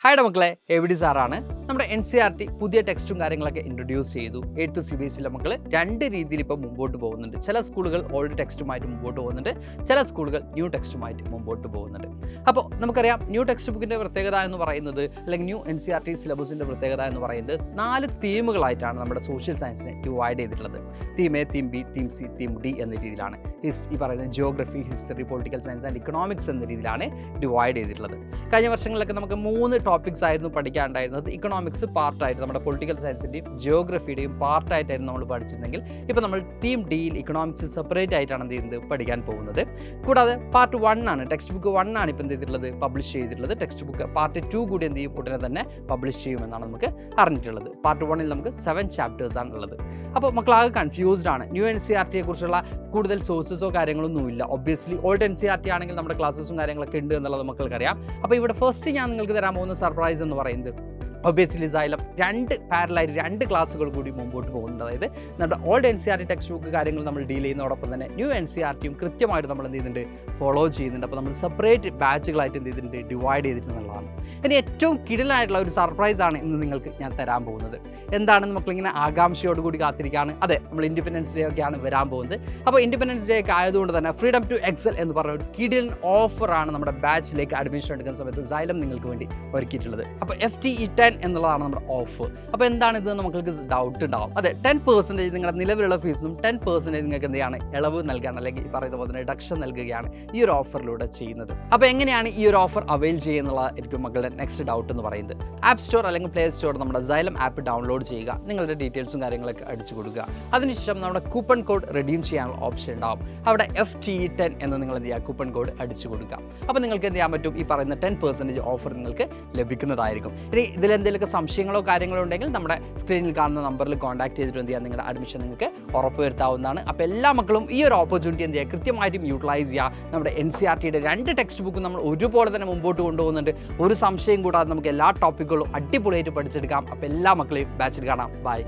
ഹായ്ഡ മക്കളെ, എവിഡി സാറാണ്. നമ്മുടെ NCERT പുതിയ ടെക്സ്റ്റും കാര്യങ്ങളൊക്കെ ഇൻട്രൊഡ്യൂസ് ചെയ്തു. 8th CBSE മക്കൾ രണ്ട് രീതിയിൽ ഇപ്പോൾ മുമ്പോട്ട് പോകുന്നുണ്ട്. ചില സ്കൂളുകൾ ഓൾഡ് ടെക്സ്റ്റുമായിട്ട് മുമ്പോട്ട് പോകുന്നുണ്ട്, ചില സ്കൂളുകൾ ന്യൂ ടെക്സ്റ്റുമായിട്ട് മുമ്പോട്ട് പോകുന്നുണ്ട്. അപ്പോൾ നമുക്കറിയാം, ന്യൂ ടെക്സ്റ്റ് ബുക്കിൻ്റെ പ്രത്യേകത എന്ന് പറയുന്നത്, അല്ലെങ്കിൽ ന്യൂ NCERT സിലബസിൻ്റെ പ്രത്യേകത എന്ന് പറയുന്നത് 4 തീമുകളായിട്ടാണ് നമ്മുടെ സോഷ്യൽ സയൻസിനെ ഡിവൈഡ് ചെയ്തിട്ടുള്ളത്. Theme A, theme B, theme C, theme D എന്ന രീതിയിലാണ്. ഈ പറയുന്നത് geography, history, political science and economics എന്ന രീതിയിലാണ് ഡിവൈഡ് ചെയ്തിട്ടുള്ളത്. കഴിഞ്ഞ വർഷങ്ങളിലൊക്കെ നമുക്ക് 3 ടോപ്പിക്സ് ആയിരുന്നു പഠിക്കാനുണ്ടായിരുന്നത്. ഇക്കണോമിക്സ് പാർട്ടായിട്ട്, നമ്മുടെ പൊളിറ്റിക്കൽ സയൻസിൻ്റെയും ജിയോഗ്രഫിയുടെയും പാർട്ടായിട്ടായിരുന്നു നമ്മൾ പഠിച്ചിരുന്നെങ്കിൽ, ഇപ്പോൾ നമ്മൾ തീം ഡിയിൽ ഇക്കണോമിക്സ് സെപ്പറേറ്റ് ആയിട്ടാണ് എന്ത് ചെയ്യുന്നത് പഠിക്കാൻ പോകുന്നത്. കൂടാതെ പാർട്ട് 1 ആണ്, ടെക്സ്റ്റ് ബുക്ക് 1 ആണ് ഇപ്പോൾ എന്ത് ചെയ്തിട്ടുള്ളത് പബ്ലിഷ് ചെയ്തിട്ടുള്ളത്. ടെക്സ്റ്റ് ബുക്ക് പാർട്ട് 2 കൂടി എന്ത് ചെയ്യും, ഉടനെ തന്നെ പബ്ലിഷ് ചെയ്യുമെന്നാണ് നമുക്ക് അറിഞ്ഞിട്ടുള്ളത്. പാർട്ട് 1-ൽ നമുക്ക് 7 ചാപ്റ്റേഴ്സ് ആണ് ഉള്ളത്. അപ്പോൾ മക്കളാകെ കൺഫ്യൂസ്ഡ് ആണ്. ന്യൂ NCERT കുറിച്ചുള്ള കൂടുതൽ സോഴ്സസോ കാര്യങ്ങളൊന്നും ഇല്ല. ഒബ്വിയസ്ലി ഓൾഡ് NCERT ആണെങ്കിൽ നമ്മുടെ ക്ലാസ്സസും കാര്യങ്ങളൊക്കെ ഉണ്ട് എന്നുള്ളത് മക്കൾക്കറിയാം. അപ്പോൾ ഇവിടെ ഫസ്റ്റ് ഞാൻ നിങ്ങൾക്ക് തരാൻ പോകുന്ന സർപ്രൈസ് എന്ന് പറയുന്നത്, ഒബ്വിയസ്ലി സൈലം 2 പാരലായിട്ട് 2 ക്ലാസ്സുകൾ കൂടി മുമ്പോട്ട് പോകുന്നുണ്ട്. അതായത് നമ്മുടെ ഓൾഡ് NCERT ടെക്സ്റ്റ് ബുക്ക് കാര്യങ്ങൾ നമ്മൾ ഡീൽ ചെയ്യുന്നതോടൊപ്പം തന്നെ ന്യൂ NCERTയും കൃത്യമായിട്ട് നമ്മൾ എന്ത് ചെയ്യുന്നുണ്ട്, ഫോളോ ചെയ്യുന്നുണ്ട്. അപ്പോൾ നമ്മൾ സെപ്പറേറ്റ് ബാച്ചുകളായിട്ട് എന്ത് ചെയ്തിട്ടുണ്ട്, ഡിവൈഡ് ചെയ്തിട്ടുള്ളതാണ്. ഇനി ഏറ്റവും കിടിലായിട്ടുള്ള ഒരു സർപ്രൈസ് ആണ് ഇന്ന് നിങ്ങൾക്ക് ഞാൻ തരാൻ പോകുന്നത്. എന്താണെന്ന് മക്കളിങ്ങനെ ആകാംക്ഷയോട് കൂടി കാത്തിരിക്കുകയാണ്. അതെ, നമ്മൾ ഇൻഡിപെൻഡൻസ് ഡേ ഒക്കെയാണ് വരാൻ പോകുന്നത്. അപ്പോൾ ഇൻഡിപെൻഡൻസ് ഡേ ഒക്കെ ആയതുകൊണ്ട് തന്നെ ഫ്രീഡം ടു എക്സൽ എന്ന് പറഞ്ഞ ഒരു കിടിലൻ ഓഫറാണ് നമ്മുടെ ബാച്ചിലേക്ക് അഡ്മിഷൻ എടുക്കുന്ന സമയത്ത് സൈലം നിങ്ങൾക്ക് വേണ്ടി ഒരുക്കിയിട്ടുള്ളത്. അപ്പോൾ FTE 10 എന്നുള്ളതാണ് നമ്മുടെ ഓഫർ. അപ്പോൾ എന്താണിത് നമുക്ക് ഡൗട്ട് ഉണ്ടാവും. അതെ, 10% നിങ്ങളുടെ നിലവിലുള്ള ഫീസിനും 10% നിങ്ങൾക്ക് എന്ത് ചെയ്യാണ്, ഇളവ് നൽകാൻ, അല്ലെങ്കിൽ ഈ പറയുന്ന പോലെ തന്നെ റിഡക്ഷൻ നൽകുകയാണ് ഈ ഒരു ഓഫറിലൂടെ ചെയ്യുന്നത്. അപ്പോൾ എങ്ങനെയാണ് ഈ ഒരു ഓഫർ അവൈൽ ചെയ്യുന്നുള്ളതായിരിക്കും മക്കളുടെ നെക്സ്റ്റ് ഡൗട്ട് എന്ന് പറയുന്നത്. ആപ്പ് സ്റ്റോർ അല്ലെങ്കിൽ പ്ലേ സ്റ്റോർ നമ്മുടെ സൈലം ആപ്പ് ഡൗൺലോഡ് ചെയ്യുക, നിങ്ങളുടെ ഡീറ്റെയിൽസും കാര്യങ്ങളൊക്കെ അടിച്ചു കൊടുക്കുക. അതിനുശേഷം നമ്മുടെ കൂപ്പൺ കോഡ് റിഡീം ചെയ്യാനുള്ള ഓപ്ഷൻ ഉണ്ടാവും. അവിടെ FTE 10 എന്ന് നിങ്ങൾ എന്ത് ചെയ്യുക, കൂപ്പൺ കോഡ് അടിച്ചു കൊടുക്കുക. അപ്പോൾ നിങ്ങൾക്ക് എന്ത് ചെയ്യാൻ പറ്റും, ഈ പറയുന്ന 10% ഓഫർ നിങ്ങൾക്ക് ലഭിക്കുന്നതായിരിക്കും. ഇനി ഇതിലെന്തെങ്കിലുമൊക്കെ സംശയങ്ങളോ കാര്യങ്ങളോ ഉണ്ടെങ്കിൽ നമ്മുടെ സ്ക്രീനിൽ കാണുന്ന നമ്പറിൽ കോൺടാക്ട് ചെയ്തിട്ട് എന്ത് ചെയ്യുക, നിങ്ങളുടെ അഡ്മിഷൻ നിങ്ങൾക്ക് ഉറപ്പുവരുത്താവുന്നതാണ്. അപ്പോൾ എല്ലാ മക്കളും ഈ ഒരു ഓപ്പർച്യൂണിറ്റി എന്ത് ചെയ്യുക, കൃത്യമായിട്ടും യൂട്ടിലൈസ് ചെയ്യുക. നമ്മുടെ NCERTയുടെ 2 ടെക്സ്റ്റ് ബുക്ക് നമ്മൾ ഒരുപോലെ തന്നെ മുമ്പോട്ട് കൊണ്ടുപോകുന്നുണ്ട്. ഒരു സംശയം കൂടാതെ നമുക്ക് എല്ലാ ടോപ്പിക്കുകളും അടിപൊളിയായിട്ട് പഠിച്ചെടുക്കാം. അപ്പോൾ എല്ലാ മക്കളെയും ബാച്ചിൽ കാണാം. ബൈ.